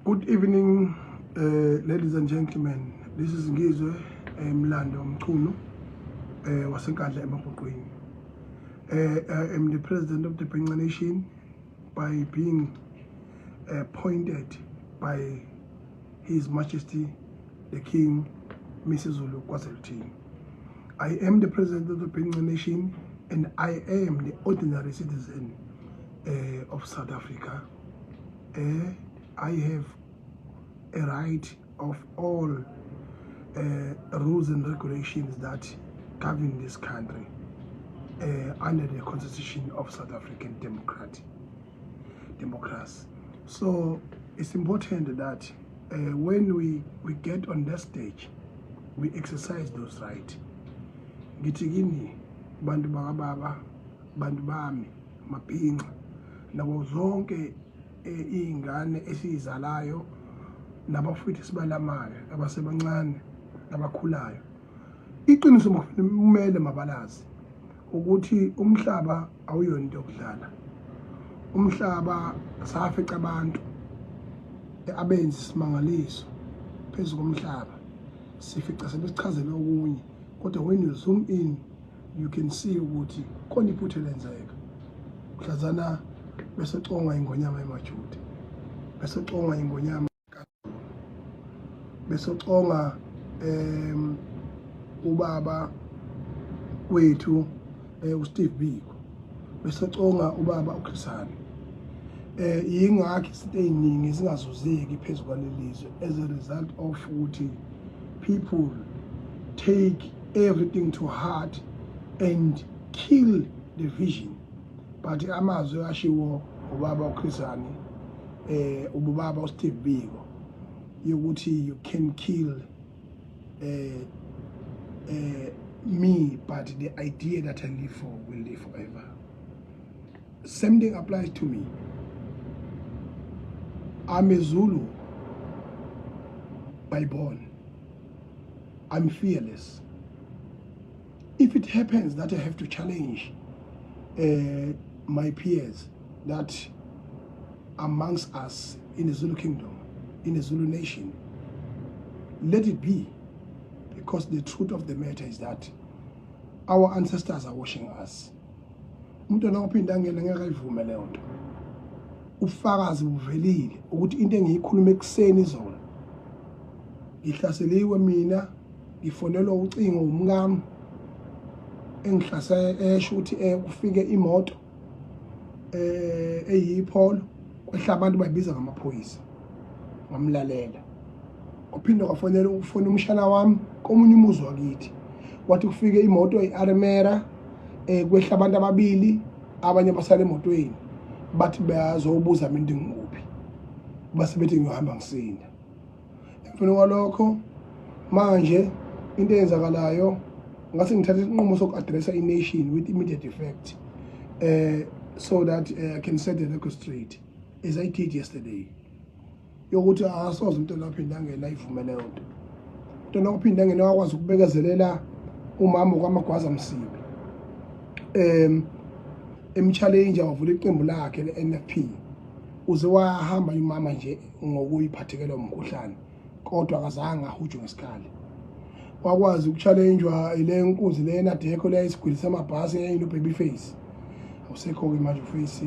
Good evening, ladies and gentlemen. This is Ngizwe Mlando Mchunu wasenkandla eMaphoqweni. I am the president of the Bhinqa Nation by being appointed by His Majesty the King Misuzulu KwaZulu. I am the president of the Bhinqa Nation and I am the ordinary citizen of South Africa. I have a right of all rules and regulations that govern this country under the Constitution of South African democracy. So it's important that when we get on that stage, we exercise those rights. Gitigini, bantu bakababa, bantu bami, mabhinqa, nabo zonke ingane esizalayo nabafowethu sibalamayo abasebancane nabakhulayo. Iqiniso kumele mabalazi ukuthi umhlaba awuyona into yokudlala. Umhlaba safica abantu abenzi isimangaliso phezu komhlaba. Sifica sebesichazela okunye. Kodwa when you zoom in, you can see ukuthi khona iphutha lenzeka. Mhlazana bese xonga ingonyama emajuda. Bese xonga ingonyama bese xonga ubaba wethu uSteve Biko. Bese xonga ubaba uKhrisani. Yingakho izinto eziningi zingazuzeki phezu kwalelizwe as a result of ukuthi people take everything to heart and kill the vision. But amazwi ashiwo ubaba uKhrisani ubaba uSteve Biko yokuthi you can kill me, but the idea that I live for will live forever. Same thing applies to me. I'm a Zulu by born. I'm fearless. If it happens that I have to challenge my peers that amongst us in the Zulu kingdom, in the Zulu nation, let it be, because the truth of the matter is that our ancestors are watching us. Umuntu nophinda ngene ngekayivuma leyo nto. Ufakazi buvelile ukuthi into engiyikhuluma ekseni izolo. Ngihlaseliwe mina, ngifonelwa ucingo umngami engihlase esho ukuthi kufike imoto eyipholo kwehla abantu bayibiza ngamaphoyisa. Ngamlalela. Ophinda kwafonela ufona umshana wami komunye umuzi wakithi. Wathi kufike imoto eArmera kwehla abantu ababili abanye basale emotweni. Bathi bayazobuza mina ngikuphi. Base bethi ngihamba ngisinda. Emfuna kwalokho manje into eyenzakalayo ngase ngithathe isinqumo soku-addressa i-nation with immediate effect so that I can set the record straight as I did yesterday. Yokuthi asoze umuntu laphinda ngena ivumele yonke. Umuntu laphinda ngena wakwazi ukubekezelela umama kwaMagwaza Msibi. Challenge wavula iqembu lakhe le-NFP. Uze wahamba imama nje ngokuyiphathekela umkhuhlane. Kodwa akazange ahujwe ngesikali. Wakwazi ukuchallengewa ile nkunzi le enadekho le isigwili samabhasi eyino babyface. Awusekho ke manje uface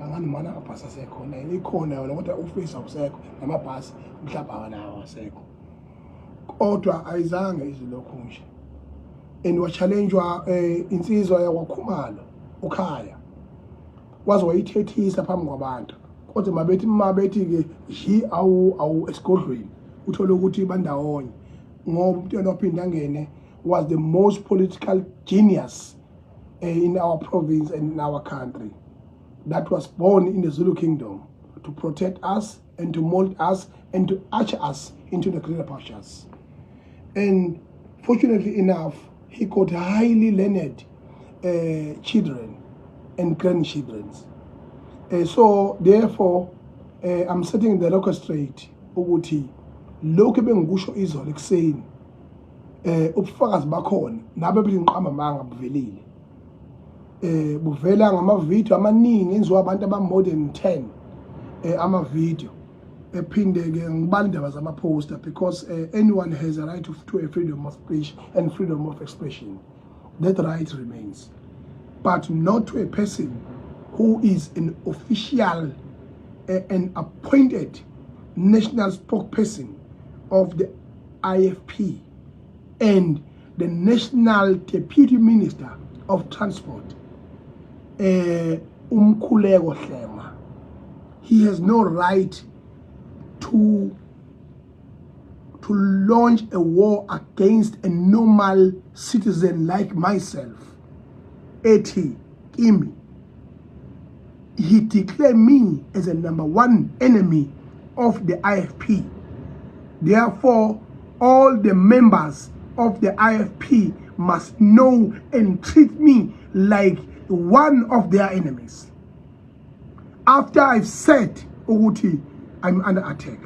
angani mana abhasi asekhona ikhona yona kodwa uface awusekho namabhasi umhlaba nawo asekho. Kodwa ayizange izilokho nje. And wa challengewa insizwa yakwaKhumalo ukhaya. Wazi wayithethisa phambi kwabantu. Kodwa mabethi ke yi awu esigodlweni uthola ukuthi bandawonye. Ngoba umuntu ophinda ngene was the most political genius in our province and in our country, that was born in the Zulu kingdom to protect us and to mold us and to usher us into the greater pastures. And fortunately enough, he got highly learned children and grandchildren. So therefore, I'm setting the record straight ukuthi lokho bengikusho izolo ekseni ubufakazi bakhona nabe belinqama manga buvelile. Buvela ngamavideo amaningi enziwa abantu aba more than 10 ama video ephindeke ngibala indaba zama-poster because anyone has a right to a freedom of speech and freedom of expression. That right remains, but not to a person who is an official and appointed national spokesperson of the IFP and the National Deputy Minister of Transport, Umkhuleko Hlema. He has no right to launch a war against a normal citizen like myself. Eti Kimi. He declared me as a #1 enemy of the IFP. Therefore, all the members of the IFP must know and treat me like one of their enemies. After I've said, Uguti, I'm under attack,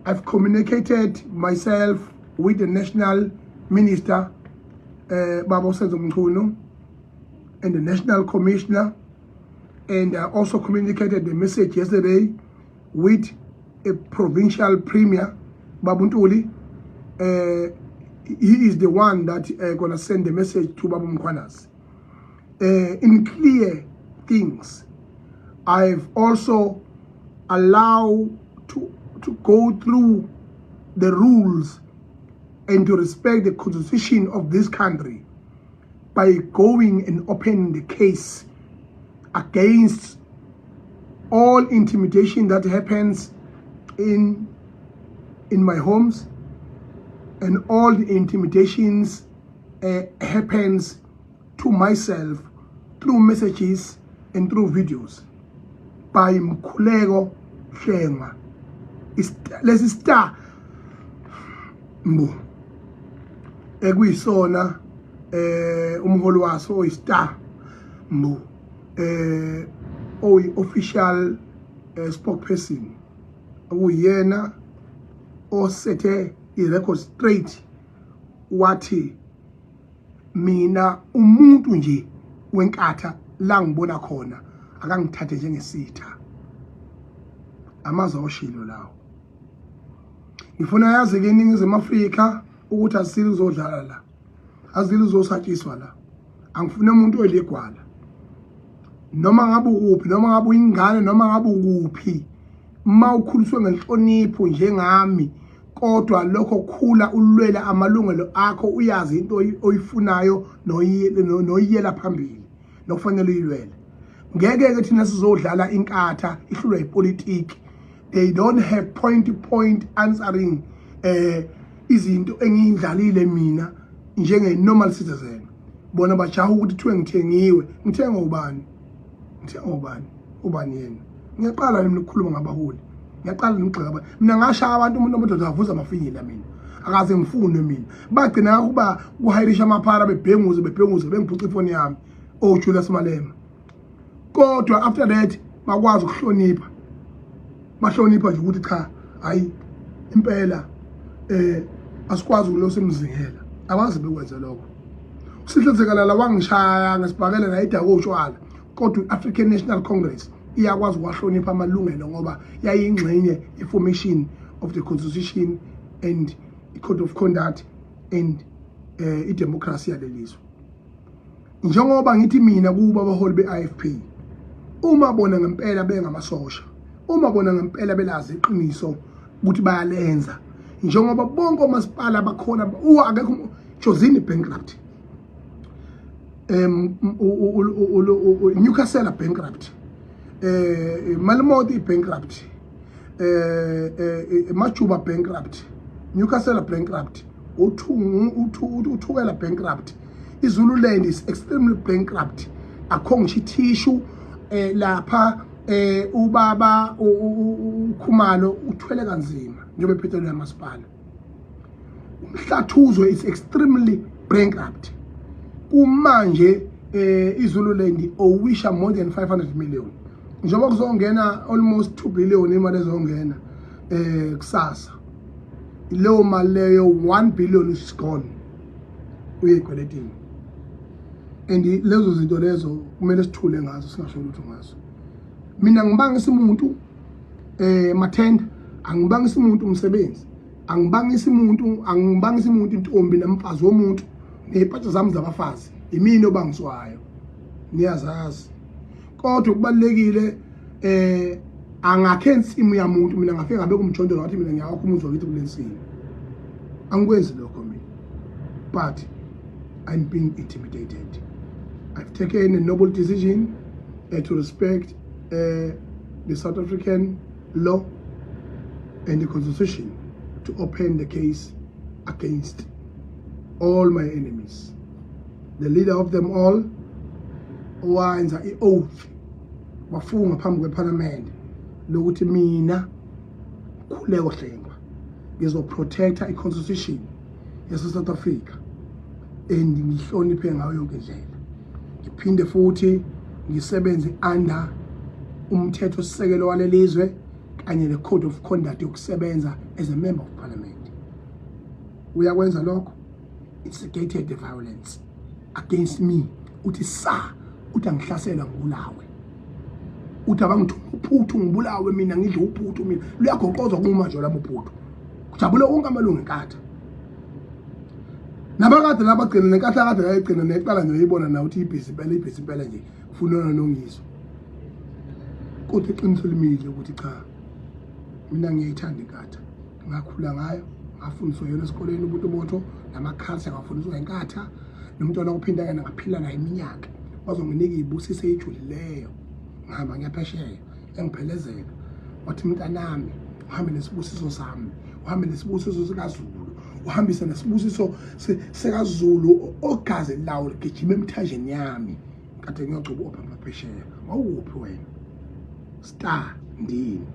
I've communicated myself with the National Minister, Babo Senzo Mkhunu, and the National Commissioner, and I also communicated the message yesterday with a provincial premier, Babu Ntuli. He is the one that gonna send the message to Babu Mkhwanas. In clear things, I've also allowed to go through the rules and to respect the constitution of this country by going and opening the case against all intimidation that happens in my homes, and all the intimidations happens to myself through messages and through videos by Mkhuleko Hlema. Let's start mbo ekuyisona umholi waso oyistar mbo official spokesperson uyena osethe i-record straight wathi mina umuntu nje wenkatha la ngibona khona akangithathe njengesitha. Amazwi oshilo lawo. Ngifuna yazi ke iNingizimu Afrika ukuthi asile uzodlala la. Azile uzosatshiswa la. Angifuna umuntu olegwala. Noma ngabe uphi, noma ngabe uyingane, noma ngabe ukuphi. Ma ukhuliswe ngenhlonipho njengami, kodwa lokho khula ulwela amalungelo akho, uyazi into oyifunayo noyiyela phambili nokufanele uyilwele. Ngeke ke thina sizodlala inkatha ihlulwa ipolitiki. They don't have point to point answering izinto engiyidlalile mina njenge normal citizen. Bona bajaha ukuthi kuthiwe ngithengiwe. Ngithenga ubani? Ngithenga ubani? Ubani yena? Ngiyaqala mina ukukhuluma ngabaholi. Ngiyaqala ngigxeka mina ngashaya abantu umuntu omadoda avuza amafinyela mina. Akaze ngifune mina. Bagcina ukuba kuhayirisha amaphara bebhenguze bengiphuca ifoni yami. Oh Julius Malema. Kodwa after that bakwazi ukuhlonipha. Bahlonipha nje ukuthi cha hayi impela asikwazi ukulosa emzingela. Abazi bekwenza lokho. Usihlezekala la wangishaya ngesibhakela la idako utshwala. Kodwa iAfrican National Congress iyakwazi ukwahlonipha amalungelo ngoba yayingxenye information of the constitution and the code of conduct and idemocracy yalelizwe. Njengoba ngithi mina kuba abaholi beIFP, uma bona ngempela bengamasosha, uma bona ngempela belazi iqiniso ukuthi bayalenza, njengoba bonke omasipala bakhona akekho Josini bankrupt, Newcastle bankrupt, Malamodi bankrupt, Majuba bankrupt, Newcastle bankrupt, Uthukela bankrupt. Zululand is extremely bankrupt. Akho tissue lapha ubaba uKhumalo uthwele kanzima njengoba ephethwe yamasipala. Umhlathuzo is extremely bankrupt. Kumanje iZululand owisha more than 500 million. Njengoba kuzongena almost 2 billion imali ezongena kusasa. Leyo mali leyo 1 billion is gone. Uyekweletini. And lezo zinto lezo kumele sithule ngazo singasho lutho ngazo. Mina ngibanga isimuntu mathenda angibangisi umuntu umsebenzi, angibangisi umuntu intombi namfazi womuntu nezipatsha zami zabafazi imini obangiswayo niyazazi. Kodwa kubalekile angakhe insimu yamuntu mina ngafika ngabe kumjondolo wathi mina ngiyakho umuzi wakithi kulensini. Angikwenzi lokho mina, but I'm being intimidated. I've taken a noble decision to respect the South African law and the constitution to open the case against all my enemies. The leader of them all owenza i-oath wafunga phambi kweparlament lokuthi mina Khuleko Hlengwa ngizoprotecta i-constitution yase-South Africa and ngihloniphe ngayo yonke indlela. Ngiphinde futhi ngisebenze under umthetho sisekelo walelizwe kanye ne-code of conduct yokusebenza as a member of parliament. Uyakwenza lokho, instigated the violence against me. Uthi sa uthi angihlasela ngibulawe, uthi abangithuma uphuthu ngibulawe mina ngidle uphuthu mina luyagoqozwa kumanje labo uphuthu kujabule wonke amalungu enkatha nabakade labagcina nenkatha kade yayigcina neqala nje uyibona na uthi ibhisi impela nje ufuna nongizo. Kodwa iqiniso limile ukuthi cha mina ngiyayithanda inkatha, ngakhula ngayo, ngafundiswa yona esikoleni ubuntu namakhalsi ngafundiswa inkatha, nomntwana ophinda yena ngaphila naye iminyaka bazonginika ibusise ejulileyo. Ngihamba ngiyaphesheya engiphelezela wathi mntanami uhambe nesibusiso sami, uhambe nesibusiso sikaZulu, uhambise nesibusiso sikaZulu ogazi lawo ligijima emthanjeni yami. Kade ngiyogcoba opha phesheya. Wawuphi wena star ndini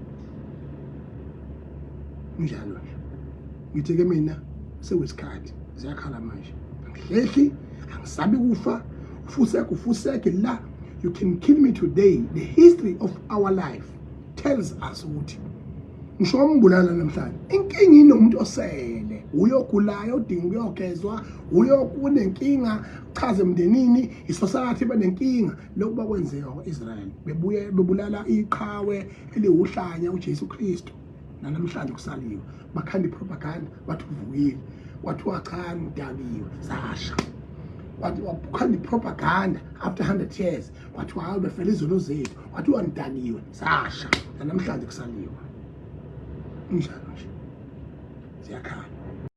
njalo nje. Ngithe ke mina sekwesikhathi ziyakhala manje, angihlehli angisabi kufa ufuseke la. You can kill me today. The history of our life tells us ukuthi ngisho umbulala namhlanje inkinga inomuntu osele uyogulayo odinga ukuyogezwa uyokunenkinga chaze emndenini isosakathi benenkinga lokhu bakwenzeka kwa-Israel bebuye bebulala iqhawe eliwuhlanya uJesu Kristu namhlanje kusaliwe bakhanda propaganda bathi uvukile wathi wachana udabiwe sasha wathi wakhanda propaganda after 100 years wathi hawu befela izolo zethu wathi wandaniwe sasha namhlanje kusaliwe njalo nje ziyakhala.